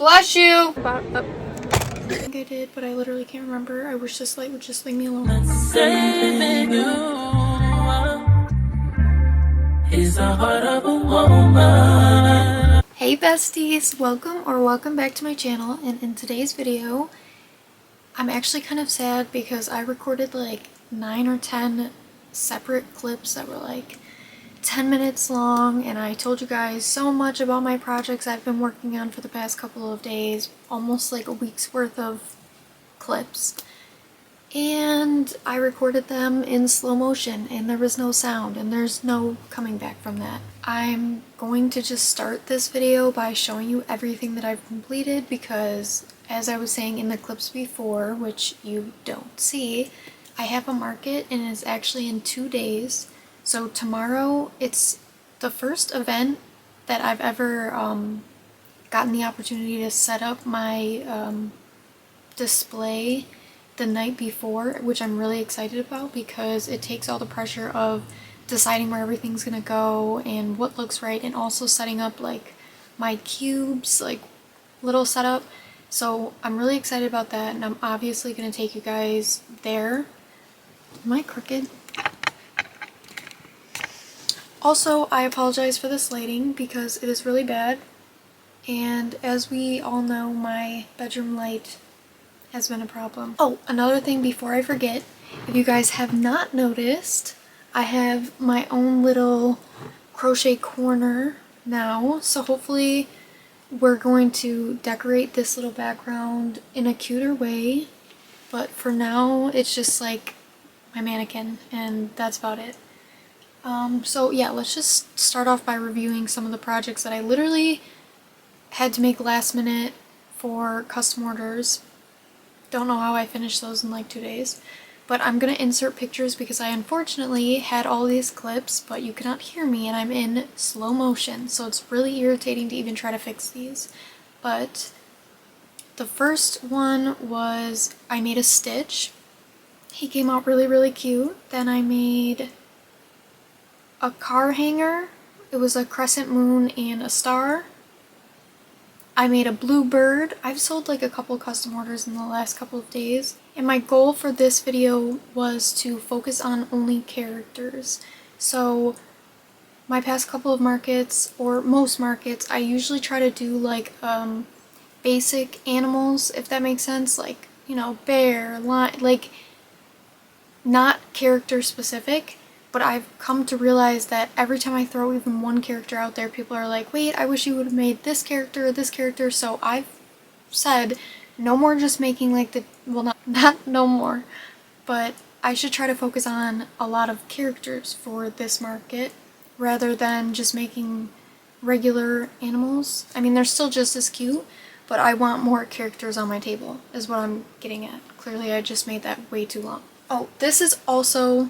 Bless you! I think I did, but I literally can't remember. I wish this light would just leave me alone. Saving you is the heart of a woman. Hey besties, welcome back to my channel, and in today's video I'm actually kind of sad because I recorded like 9 or 10 separate clips that were like 10 minutes long, and I told you guys so much about my projects I've been working on for the past couple of days, almost like a week's worth of clips. And I recorded them in slow motion and there was no sound and there's no coming back from that. I'm going to just start this video by showing you everything that I've completed because, as I was saying in the clips before, which you don't see, I have a market and it's actually in 2 days. So tomorrow, it's the first event that I've ever gotten the opportunity to set up my display the night before, which I'm really excited about because it takes all the pressure of deciding where everything's gonna go and what looks right, and also setting up like my cubes, like little setup. So I'm really excited about that, and I'm obviously gonna take you guys there. Am I crooked? Also, I apologize for this lighting because it is really bad, and as we all know, my bedroom light has been a problem. Oh, another thing before I forget, if you guys have not noticed, I have my own little crochet corner now, so hopefully we're going to decorate this little background in a cuter way, but for now it's just like my mannequin and that's about it. So yeah, let's just start off by reviewing some of the projects that I literally had to make last minute for custom orders. Don't know how I finished those in like 2 days, but I'm gonna insert pictures because I unfortunately had all these clips, but you cannot hear me and I'm in slow motion, so it's really irritating to even try to fix these. But the first one was I made a stitch. He came out really cute. Then I made a car hanger. It was a crescent moon and a star. I made a blue bird. I've sold like a couple custom orders in the last couple of days, and my goal for this video was to focus on only characters. So my past couple of markets, or most markets, I usually try to do like basic animals, if that makes sense, like, you know, bear, lion, like not character specific. But I've come to realize that every time I throw even one character out there, people are like, wait, I wish you would have made this character or this character. So I've said no more just making like the, well, not no more, but I should try to focus on a lot of characters for this market rather than just making regular animals. I mean, they're still just as cute, but I want more characters on my table is what I'm getting at. Clearly I just made that way too long. Oh, this is also,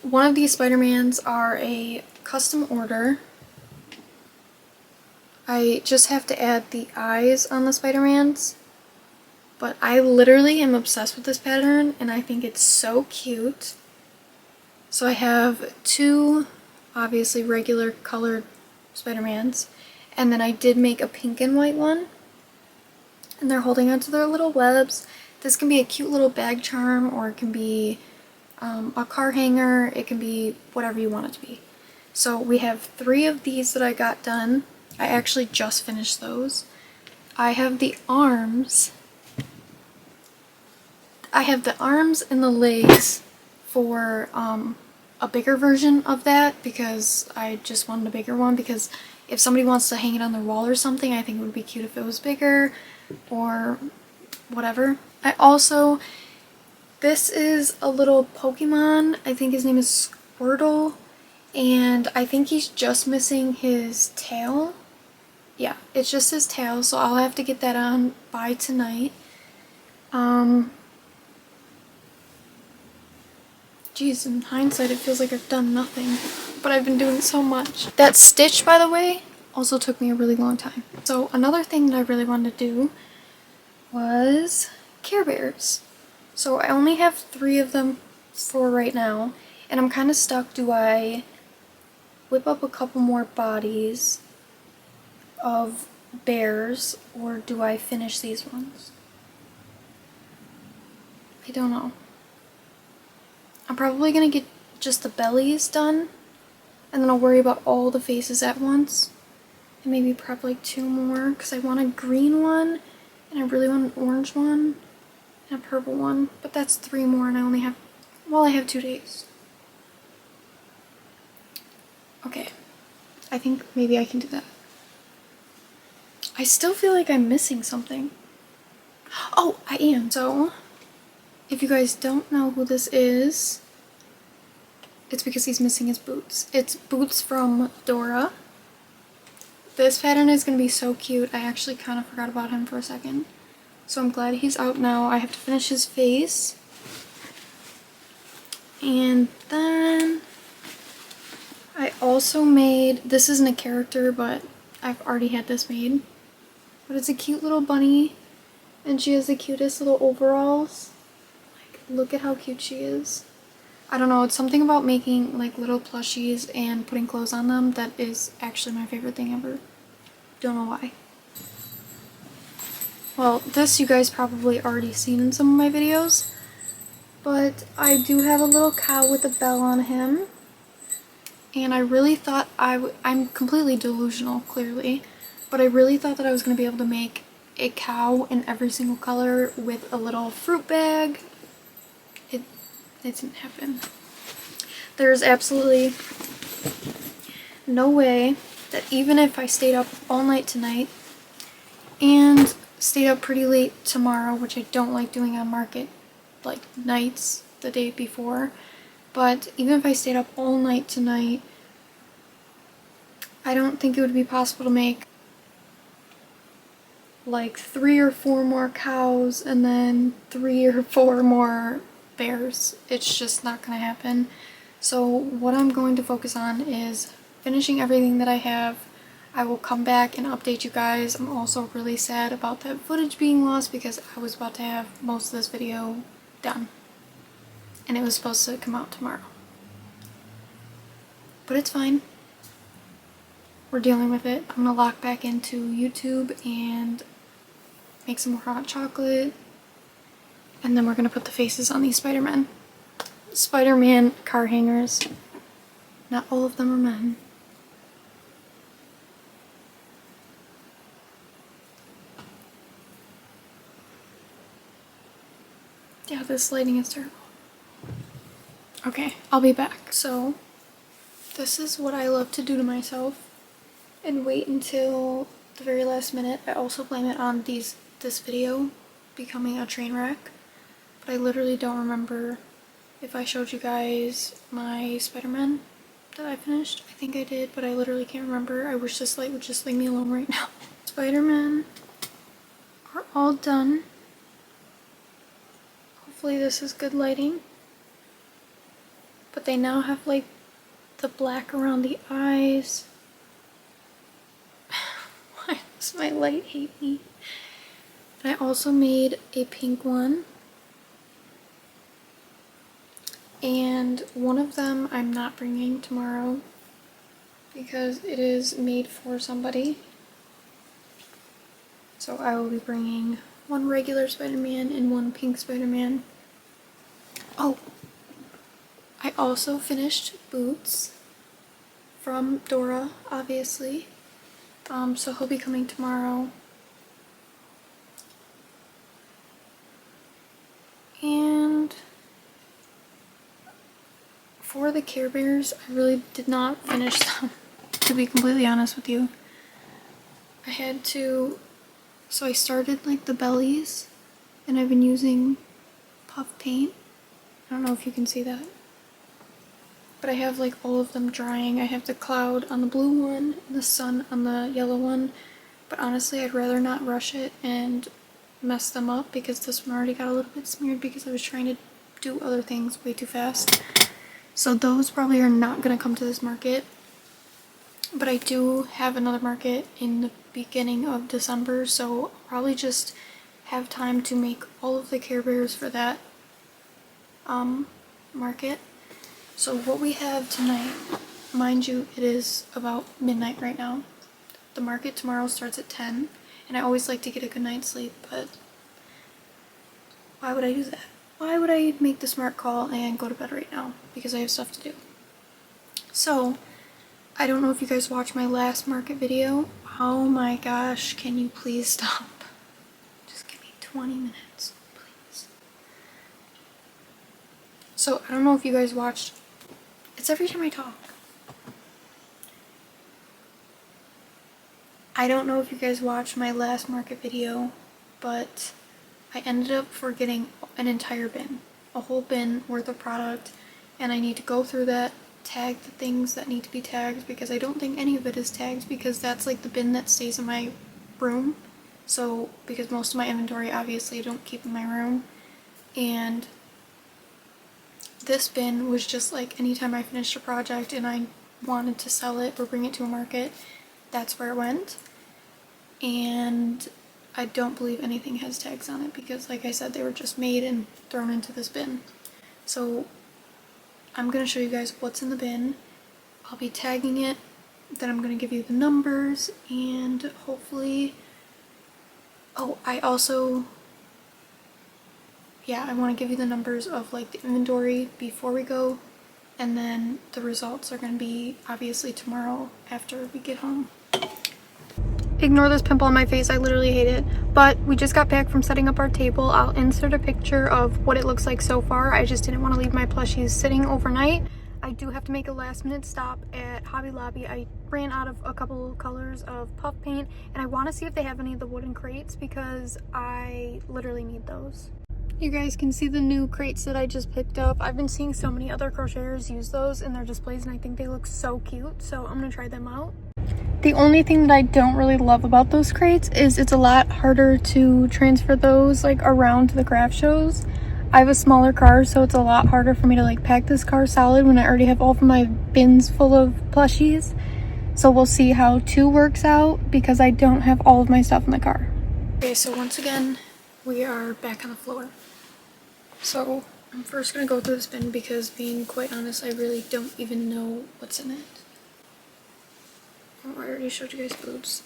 one of these Spider-Mans are a custom order. I just have to add the eyes on the Spider-Mans, but I literally am obsessed with this pattern and I think it's so cute. So I have 2 obviously regular colored Spider-Mans, and then I did make a pink and white one, and they're holding onto their little webs. This can be a cute little bag charm, or it can be a car hanger, it can be whatever you want it to be. So we have 3 of these that I got done. I actually just finished those. I have the arms. I have the arms and the legs for a bigger version of that because I just wanted a bigger one, because if somebody wants to hang it on their wall or something, I think it would be cute if it was bigger or whatever. I also, this is a little Pokemon. I think his name is Squirtle, and I think he's just missing his tail. Yeah, it's just his tail, so I'll have to get that on by tonight. Geez, in hindsight it feels like I've done nothing, but I've been doing so much. That stitch, by the way, also took me a really long time. So another thing that I really wanted to do was Care Bears. So I only have 3 of them for right now, and I'm kind of stuck. Do I whip up a couple more bodies of bears or do I finish these ones? I don't know. I'm probably gonna get just the bellies done and then I'll worry about all the faces at once. And maybe prep like 2 more because I want a green one and I really want an orange one and a purple one. But that's 3 more and I only have, well, I have 2 days. Okay, I think maybe I can do that. I still feel like I'm missing something. Oh, I am. So, if you guys don't know who this is, it's because he's missing his boots. It's Boots from Dora. This pattern is going to be so cute. I actually kind of forgot about him for a second. So I'm glad he's out now. I have to finish his face. And then I also made, this isn't a character, but I've already had this made. But it's a cute little bunny. And she has the cutest little overalls. Like, look at how cute she is. I don't know, it's something about making like little plushies and putting clothes on them that is actually my favorite thing ever. Don't know why. Well, this you guys probably already seen in some of my videos, but I do have a little cow with a bell on him. And I really thought I'm completely delusional, clearly, but I really thought that I was going to be able to make a cow in every single color with a little fruit bag. It didn't happen. There's absolutely no way that even if I stayed up all night tonight and stayed up pretty late tomorrow, which I don't like doing on market like nights the day before, but even if I stayed up all night tonight, I don't think it would be possible to make like 3 or 4 more cows and then 3 or 4 more bears. It's just not gonna happen. So what I'm going to focus on is finishing everything that I have. I will come back and update you guys. I'm also really sad about that footage being lost because I was about to have most of this video done and it was supposed to come out tomorrow. But it's fine. We're dealing with it. I'm gonna lock back into YouTube and make some more hot chocolate. And then we're gonna put the faces on these Spider-Man. Spider-Man car hangers. Not all of them are men. Yeah, this lighting is terrible. Okay, I'll be back. So, this is what I love to do to myself and wait until the very last minute. I also blame it on this video becoming a train wreck. But I literally don't remember if I showed you guys my Spider-Man that I finished. I think I did, but I literally can't remember. I wish this light would just leave me alone right now. Spider-Man are all done. Hopefully this is good lighting. But they now have like the black around the eyes. Why does my light hate me? And I also made a pink one. And one of them I'm not bringing tomorrow because it is made for somebody. So I will be bringing one regular Spider-Man and one pink Spider-Man. Oh, I also finished Boots from Dora, obviously. So he'll be coming tomorrow. And for the Care Bears, I really did not finish them, to be completely honest with you. I had to, so I started like the bellies, and I've been using puff paint. I don't know if you can see that. But I have like all of them drying. I have the cloud on the blue one, and the sun on the yellow one. But honestly, I'd rather not rush it and mess them up because this one already got a little bit smeared because I was trying to do other things way too fast. So those probably are not going to come to this market. But I do have another market in the beginning of December, so I'll probably just have time to make all of the Care Bears for that market. So what we have tonight, mind you, it is about midnight right now. the market tomorrow starts at 10, and I always like to get a good night's sleep, but why would I do that? Why would I make the smart call and go to bed right now? Because I have stuff to do. So, I don't know if you guys watched my last market video. Oh my gosh, can you please stop? Just give me 20 minutes, please. So, I don't know if you guys watched. It's every time I talk. I don't know if you guys watched my last market video, but I ended up forgetting an entire bin. A whole bin worth of product, and I need to go through that, tag the things that need to be tagged, because I don't think any of it is tagged, because that's like the bin that stays in my room. So, because most of my inventory obviously I don't keep in my room, and this bin was just like anytime I finished a project and I wanted to sell it or bring it to a market, that's where it went. And I don't believe anything has tags on it because, like I said, they were just made and thrown into this bin. So I'm going to show you guys what's in the bin. I'll be tagging it, then I'm going to give you the numbers, and hopefully... Oh, I also... Yeah, I want to give you the numbers of like the inventory before we go, and then the results are going to be obviously tomorrow after we get home. Ignore this pimple on my face, I literally hate it. But we just got back from setting up our table. I'll insert a picture of what it looks like so far. I just didn't want to leave my plushies sitting overnight. I do have to make a last minute stop at Hobby Lobby. I ran out of a couple colors of puff paint, and I want to see if they have any of the wooden crates because I literally need those. You guys can see the new crates that I just picked up. I've been seeing so many other crocheters use those in their displays, and I think they look so cute, so I'm gonna try them out. The only thing that I don't really love about those crates is it's a lot harder to transfer those like around to the craft shows. I have a smaller car, so it's a lot harder for me to like pack this car solid when I already have all of my bins full of plushies. So we'll see how 2 works out because I don't have all of my stuff in the car. Okay, so once again, we are back on the floor. So I'm first gonna go through this bin because, being quite honest, I really don't even know what's in it. Oh, I already showed you guys boobs.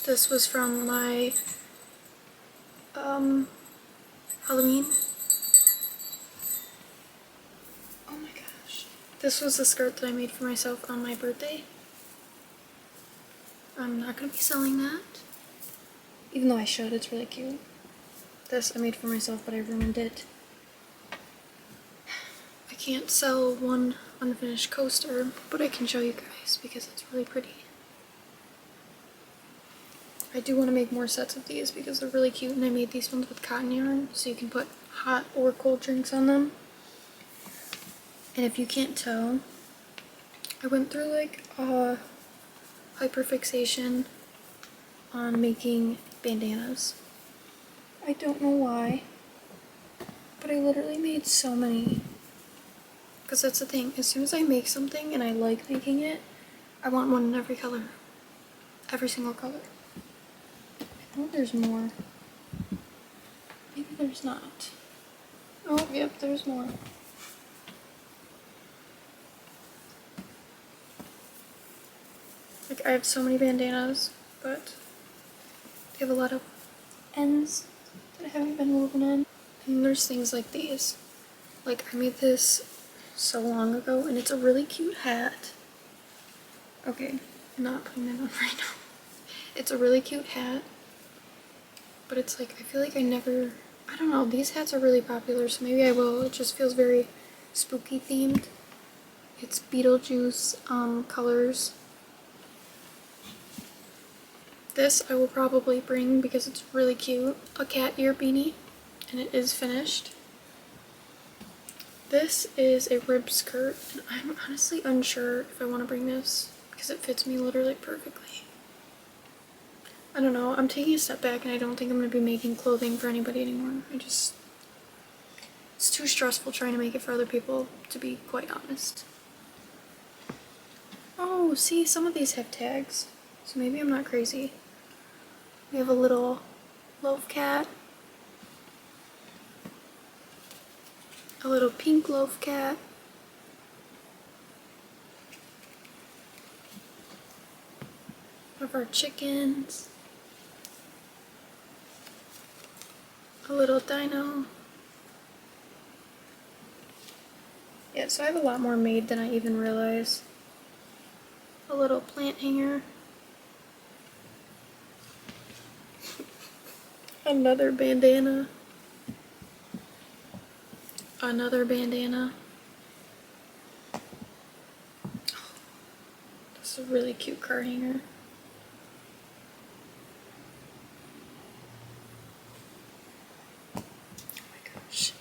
This was from my Halloween. Oh my gosh. This was the skirt that I made for myself on my birthday. I'm not gonna be selling that. Even though I should, it's really cute. This I made for myself, but I ruined it. I can't sell one unfinished coaster, but I can show you guys because it's really pretty. I do want to make more sets of these because they're really cute, and I made these ones with cotton yarn, so you can put hot or cold drinks on them. And if you can't tell, I went through like a hyperfixation on making bandanas. I don't know why, but I literally made so many. Because that's the thing, as soon as I make something and I like making it, I want one in every color. Every single color. I think there's more. Maybe there's not. Oh, yep, there's more. Like, I have so many bandanas, but they have a lot of ends that I haven't been woven in. And there's things like these. Like, I made this so long ago, and it's a really cute hat. Okay, I'm not putting it on right now. It's a really cute hat, but it's like, I feel like I never, I don't know, these hats are really popular, so maybe I will. It just feels very spooky themed. It's Beetlejuice colors. This I will probably bring because it's really cute. A cat ear beanie, and it is finished. This is a rib skirt, and I'm honestly unsure if I want to bring this because it fits me literally perfectly. I don't know, I'm taking a step back and I don't think I'm going to be making clothing for anybody anymore. It's too stressful trying to make it for other people, to be quite honest. Oh, see, some of these have tags, so maybe I'm not crazy. We have a little loaf cat. A little pink loaf cat. of our chickens. A little dino. Yeah, so I have a lot more made than I even realized. A little plant hanger. Another bandana. Another bandana. This is a really cute car hanger. Oh my gosh.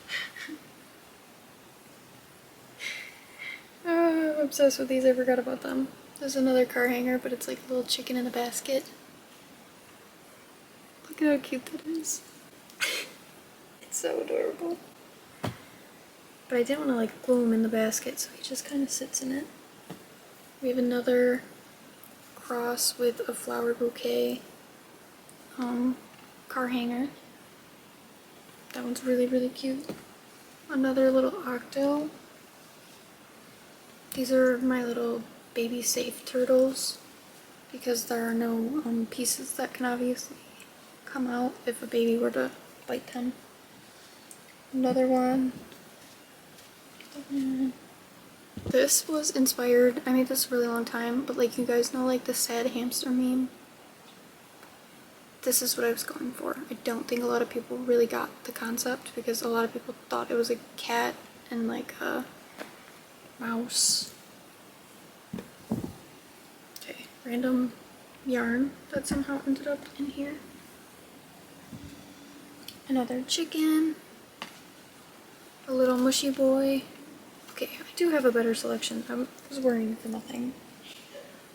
Oh, I'm obsessed with these. I forgot about them. There's another car hanger, but it's like a little chicken in a basket. Look at how cute that is. It's so adorable. But I didn't want to like glue him in the basket, so he just kind of sits in it. We have another cross with a flower bouquet car hanger. That one's really, really cute. Another little octo. These are my little baby safe turtles because there are no pieces that can obviously come out if a baby were to bite them. Another one. This was inspired, I made this a really long time, but like you guys know like the sad hamster meme? This is what I was going for. I don't think a lot of people really got the concept because a lot of people thought it was a cat and like a mouse. Okay, random yarn that somehow ended up in here. Another chicken. A little mushy boy. Okay, I do have a better selection. I was worrying for nothing.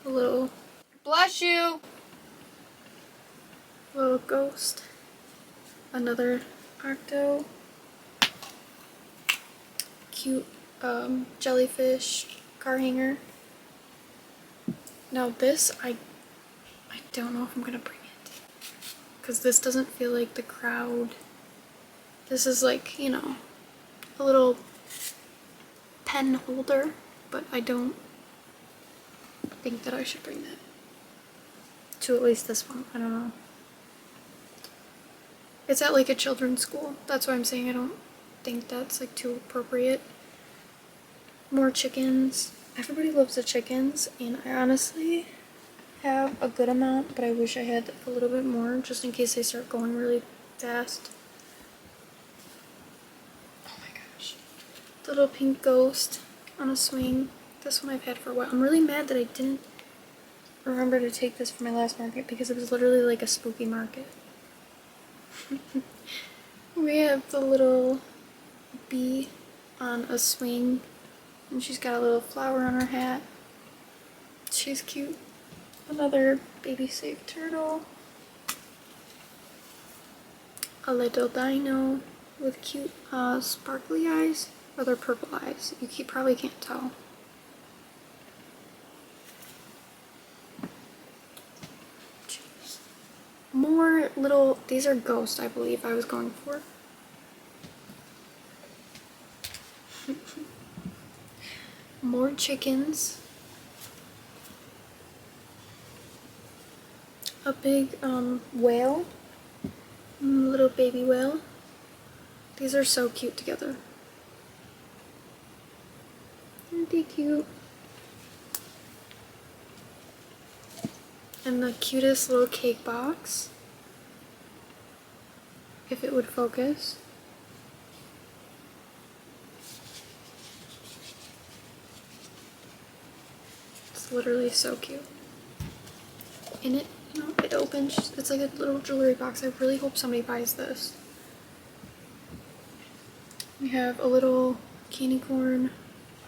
A little... Bless you! Little ghost. Another octo. Cute jellyfish car hanger. Now this, I don't know if I'm gonna bring it. Because this doesn't feel like the crowd. This is like, you know, a little pen holder, but I don't think that I should bring that to at least this one. I don't know. It's at like a children's school. That's why I'm saying I don't think that's like too appropriate. More chickens. Everybody loves the chickens, and I honestly have a good amount, but I wish I had a little bit more just in case they start going really fast. Oh my gosh. The little pink ghost on a swing. This one I've had for a while. I'm really mad that I didn't remember to take this for my last market because it was literally like a spooky market. We have the little bee on a swing, and she's got a little flower on her hat. She's cute. Another baby safe turtle. A little dino with cute sparkly eyes, or they're purple eyes. You probably can't tell. Jeez. More little, these are ghosts, I believe I was going for. More chickens. A big whale. Little baby whale. These are so cute together. Aren't they cute? And the cutest little cake box. If it would focus. It's literally so cute. And it, you know, it opens. It's like a little jewelry box. I really hope somebody buys this. We have a little candy corn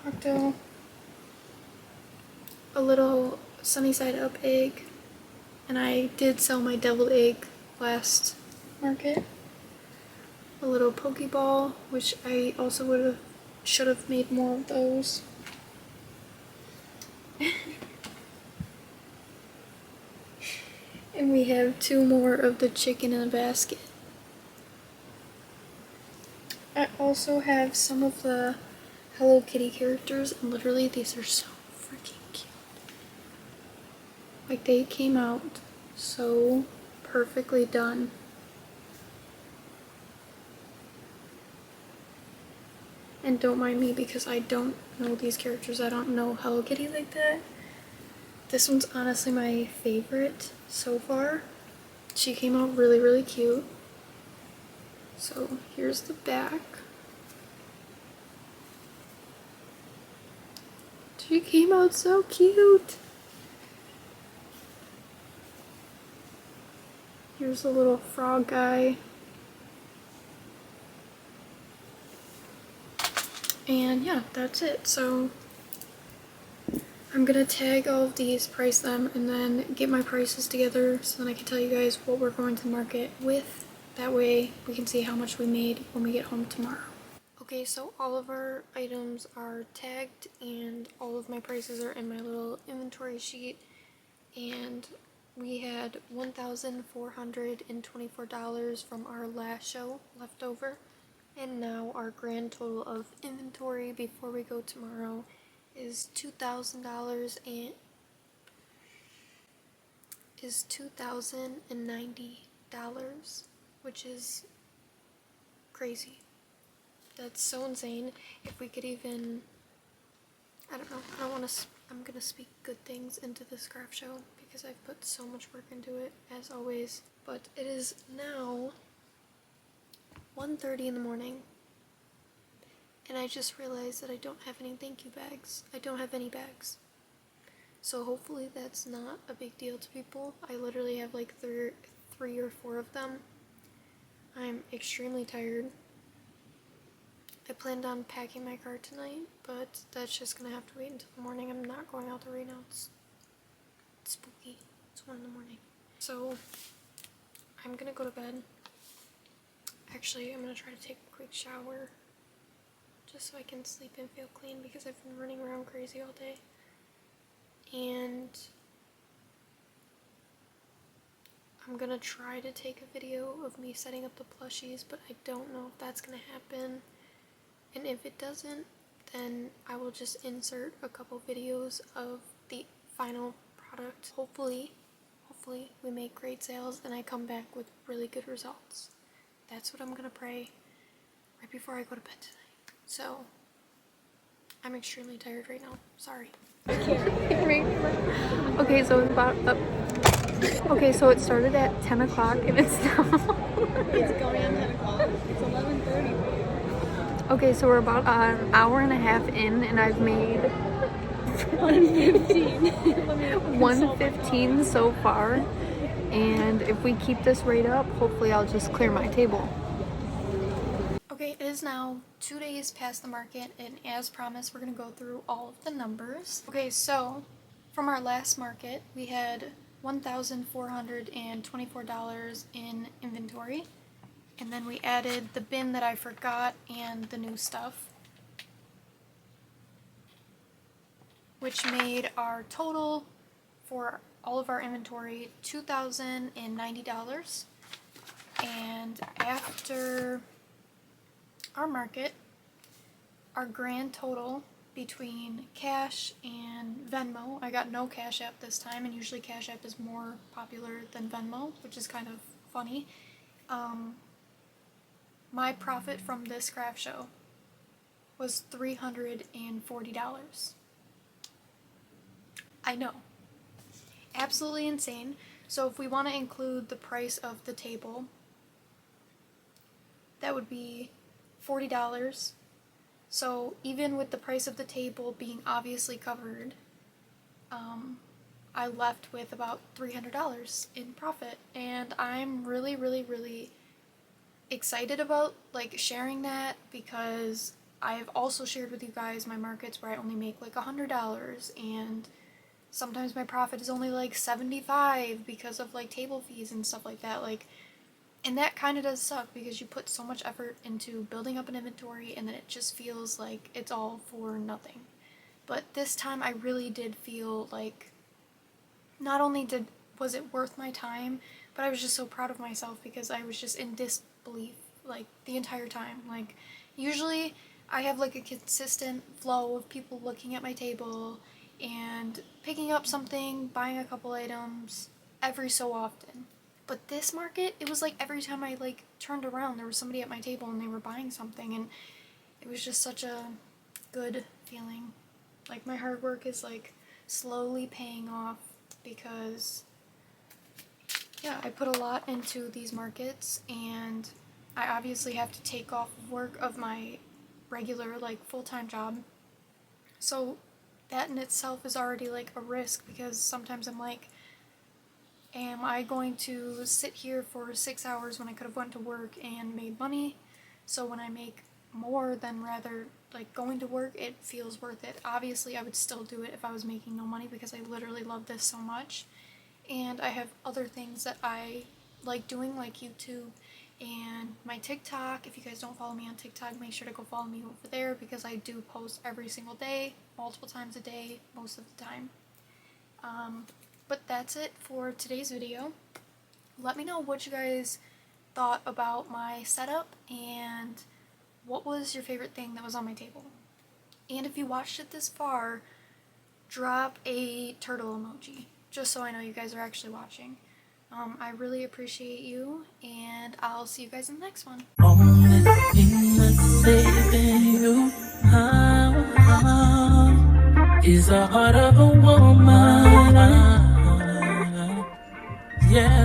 octo. A little sunny side up egg. And I did sell my deviled egg last market. A little Pokeball, which I also should have made more of those. And we have two more of the chicken in a basket. I also have some of the Hello Kitty characters, and literally these are so freaking cute. Like, they came out so perfectly done. And don't mind me because I don't know these characters. I don't know Hello Kitty like that. This one's honestly my favorite so far. She came out really, really cute. So here's the back. She came out so cute. Here's the little frog guy. And yeah, that's it. So I'm gonna tag all of these, price them, and then get my prices together so then I can tell you guys what we're going to market with. That way we can see how much we made when we get home tomorrow. Okay, so all of our items are tagged and all of my prices are in my little inventory sheet, and we had $1,424 from our last show left over, and now our grand total of inventory before we go tomorrow is $2,090, which is crazy. That's so insane. If we could even, I don't know, I'm gonna speak good things into this craft show because I've put so much work into it, as always. But it is now 1:30 in the morning, and I just realized that I don't have any thank you bags. I don't have any bags. So hopefully that's not a big deal to people. I literally have like three or four of them. I'm extremely tired. I planned on packing my car tonight, but that's just gonna have to wait until the morning. I'm not going out there right now. It's spooky. It's 1 in the morning. So I'm gonna go to bed. Actually, I'm gonna try to take a quick shower just so I can sleep and feel clean because I've been running around crazy all day. And I'm gonna try to take a video of me setting up the plushies, but I don't know if that's gonna happen. And if it doesn't, then I will just insert a couple videos of the final product. Hopefully we make great sales and I come back with really good results. That's what I'm gonna pray right before I go to bed tonight. So, I'm extremely tired right now. Sorry. Okay, so it's about okay, so it started at 10 o'clock and it's now It's going on 10 o'clock. It's 11:30. okay, so we're about an hour and a half in and I've made 115 so far, and if we keep this rate up, hopefully I'll just clear my table. Okay, it is now 2 days past the market, and as promised, we're going to go through all of the numbers. Okay, so from our last market, we had $1,424 in inventory, and then we added the bin that I forgot and the new stuff, which made our total for all of our inventory $2,090. And after our market, our grand total between Cash and Venmo, I got no Cash App this time, and usually Cash App is more popular than Venmo, which is kind of funny. My profit from this craft show was $340. I know. Absolutely insane. So if we want to include the price of the table, that would be $40. So even with the price of the table being obviously covered, I left with about $300 in profit, and I'm really, really, really excited about like sharing that because I've also shared with you guys my markets where I only make like $100, and sometimes my profit is only like $75 because of like table fees and stuff like that. Like, and that kind of does suck because you put so much effort into building up an inventory and then it just feels like it's all for nothing. But this time I really did feel like not only was it worth my time, but I was just so proud of myself because I was just in disbelief like the entire time. Like, usually I have like a consistent flow of people looking at my table and picking up something, buying a couple items every so often. But this market, it was like every time I like turned around, there was somebody at my table and they were buying something, and it was just such a good feeling. Like my hard work is like slowly paying off because yeah, I put a lot into these markets, and I obviously have to take off work of my regular like full-time job. So that in itself is already like a risk, because sometimes I'm like, am I going to sit here for 6 hours when I could have went to work and made money? So when I make more than rather like going to work, it feels worth it. Obviously I would still do it if I was making no money, because I literally love this so much. And I have other things that I like doing, like YouTube and my TikTok. If you guys don't follow me on TikTok, make sure to go follow me over there, because I do post every single day, multiple times a day, most of the time. But that's it for today's video. Let me know what you guys thought about my setup and what was your favorite thing that was on my table. And if you watched it this far, drop a turtle emoji, just so I know you guys are actually watching. I really appreciate you, and I'll see you guys in the next one. Only thing that's saving you is the heart of a woman. Yeah.